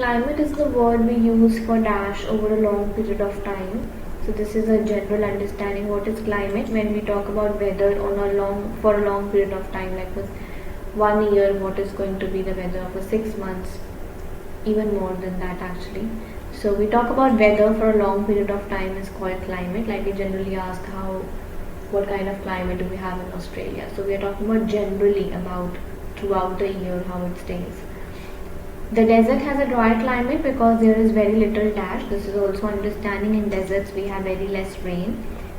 Climate is the word we use for dash over a long period of time. So this is a general understanding what is climate. When we talk about weather for a long period of time, like for 1 year, what is going to be the weather for 6 months, even more than that actually. So we talk about weather for a long period of time is called climate. Like we generally ask what kind of climate do we have in Australia. So we are talking about generally about throughout the year how it stays. The desert has a dry climate because there is very little dash. This is also understanding in deserts we have very less rain.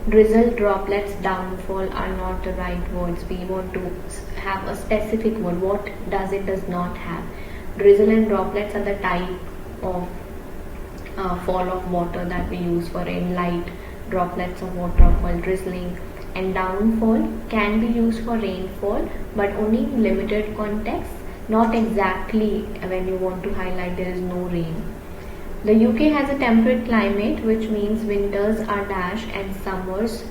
Drizzle, droplets, downfall are not the right words. We want to have a specific word. What does not have? Drizzle and droplets are the type of fall of water that we use for rain. Light droplets of water are called drizzling. And downfall can be used for rainfall, but only in limited contexts. Not exactly when you want to highlight there is no rain. The UK has a temperate climate, which means winters are dash and summers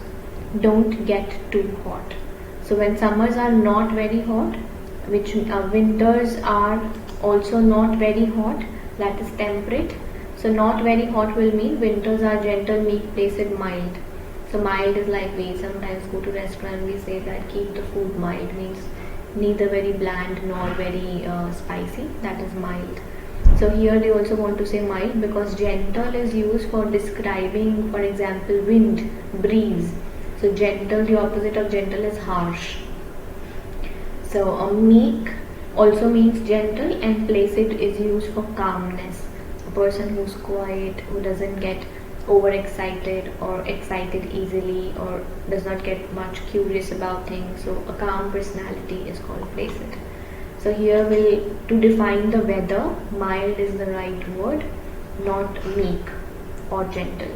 don't get too hot. So when summers are not very hot, which winters are also not very hot, that is temperate. So not very hot will mean winters are gentle, meek, placid, mild. So mild is like we sometimes go to restaurant, we say that keep the food mild, means neither very bland nor very spicy, that is mild. So here they also want to say mild because gentle is used for describing, for example, wind, breeze. So gentle, the opposite of gentle is harsh. So meek also means gentle, and placid is used for calmness. A person who's quiet, who doesn't get overexcited or excited easily or does not get much curious about things. So a calm personality is called placid. So here to define the weather, mild is the right word, not meek or gentle.